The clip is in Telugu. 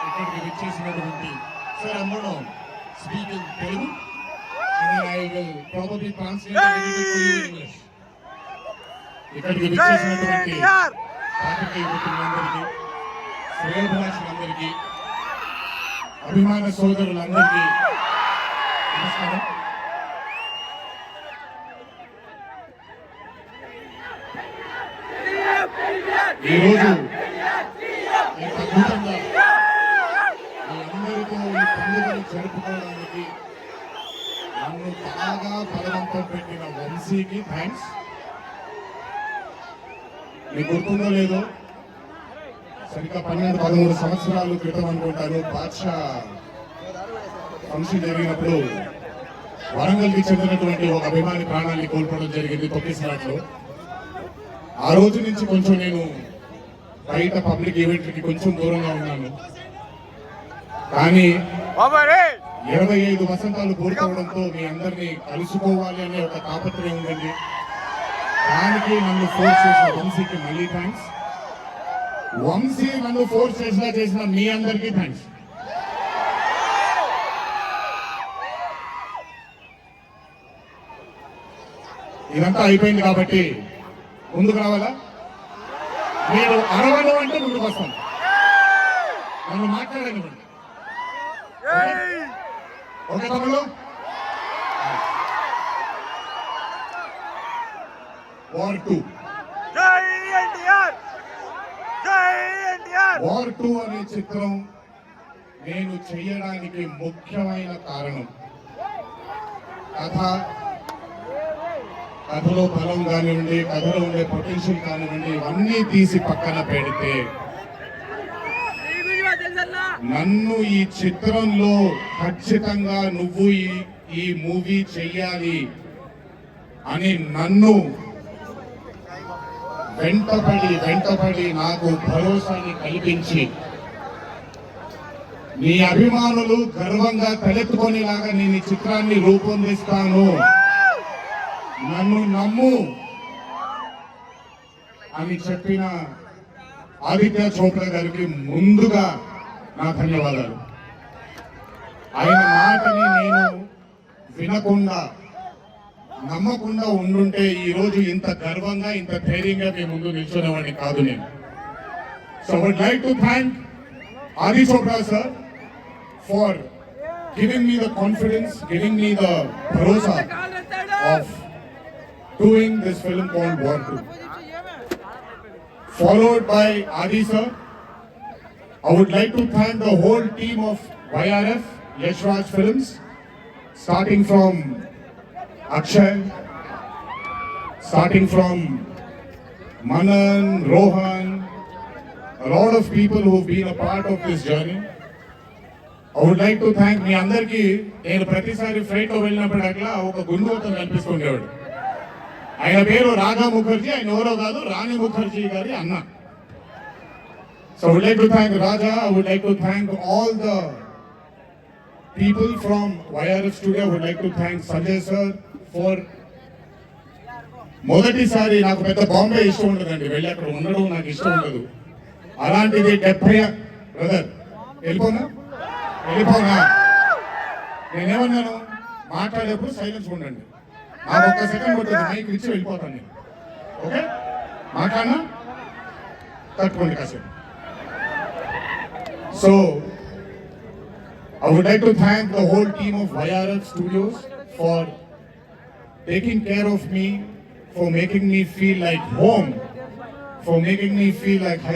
ఇక్కడికి విచ్చేసినటువంటి సార్ అమ్మను speaking Telugu and I will probably translate it for you in English. ఇక్కడికి విచ్చేసినటువంటి పాత్రికేయ మిత్రులందరికీ, శ్రేయోభిలాషులందరికీ, అభిమాన సోదరులందరికీ నమస్కారం. ఈరోజు ఇంత అద్భుతంగా మీ అందరితో ఈ పండుగను జరుపుకోవడానికి నన్ను బాగా బలవంతం పెట్టిన వంశీకి థ్యాంక్స్. మీకు గుర్తుందో లేదో, సరిగ్గా 12-13 సంవత్సరాల క్రితం అనుకుంటాను, బాద్షా ఫంక్షన్ జరిగినప్పుడు వరంగల్కి చెందినటువంటి ఒక అభిమాని ప్రాణాన్ని కోల్పోవడం జరిగింది తొక్కిసలాట్లో. ఆ రోజు నుంచి కొంచెం నేను బయట పబ్లిక్ ఈవెంట్లకి కొంచెం దూరంగా ఉన్నాను. కానీ 25 వసంతాలు పూర్తవడంతో మీ అందరినీ కలుసుకోవాలి అనే ఒక తాపత్రయం ఉందండి. దానికి నన్ను ఫోర్స్ చేసిన వంశీకి మళ్ళీ థ్యాంక్స్. వంశీ నన్ను ఫోర్స్ చేసిన మీ అందరికీ థ్యాంక్స్. ఇదంతా అయిపోయింది కాబట్టి ముందుకు రావాలా? మీరు అరవడం అంటే ముందుకు వస్తాను, నన్ను మాట్లాడనివ్వండి. ఓకే తమ్ముడు? వార్ 2 వార్ 2 అనే చిత్రం నేను చేయడానికి ముఖ్యమైన కారణం కథలో బలం కానివ్వండి, కథలో ఉండే పొటెన్షియల్ కానివ్వండి, ఇవన్నీ తీసి పక్కన పెడితే నన్ను ఈ చిత్రంలో ఖచ్చితంగా నువ్వు ఈ మూవీ చెయ్యాలి అని నన్ను వెంటపడి నాకు భరోసాని కల్పించి నీ అభిమానులు గర్వంగా తలెత్తుకునేలాగా నేను ఈ చిత్రాన్ని రూపొందిస్తాను, నన్ను నమ్ము అని చెప్పిన ఆదిత్య చోప్రా గారికి ముందుగా నా ధన్యవాదాలు. ఆయన మాటని నేను వినకుండా నమ్మకుండా ఉండుంటే ఈరోజు ఇంత గర్వంగా ఇంత ధైర్యంగా మీ ముందు నిల్చునేవాడిని కాదు నేను. So would like to thank Aadi Chopra sir for giving me the confidence, giving me the భరోసా of doing this film called War 2. Followed by Adi sir, I would like to thank the whole team of YRF, Yash Raj Films, starting from Akshay, starting from Manan, Rohan, a lot of people who have been a part of this journey. I would like to thank మీ అందరికీ. నేను ప్రతిసారి ఫ్లైట్లో వెళ్ళినప్పుడు ఒక గుండోతం కనిపిస్తుండేవాడు. ఆయన పేరు రాధా ముఖర్జీ, ఆయన ఎవరో కాదు, రాణి ముఖర్జీ గారి అన్న. So I would like to thank Raja, I would like to thank all the people from YRF Studio. I would like to thank Sanjay sir for మొదటిసారి నాకు పెద్ద బాంబే ఇష్టం ఉండదండి, వెళ్ళి అక్కడ ఉండడం నాకు ఇష్టం ఉండదు. అలాంటిది 70 బ్రదర్ వెళ్ళిపోనా నేనేమన్నాను, మాట్లాడేప్పుడు సైలెన్స్ ఉండండి, నాకు ఒక్క సెకండ్ పడుతుంది, మైక్ ఇచ్చి వెళ్ళిపోతాను నేను. ఓకే, మాట్లాడినా తట్టుకోండి కాసేపు. So I would like to thank the whole team of YRF Studios for taking care of me, for making me feel like home, for making me feel like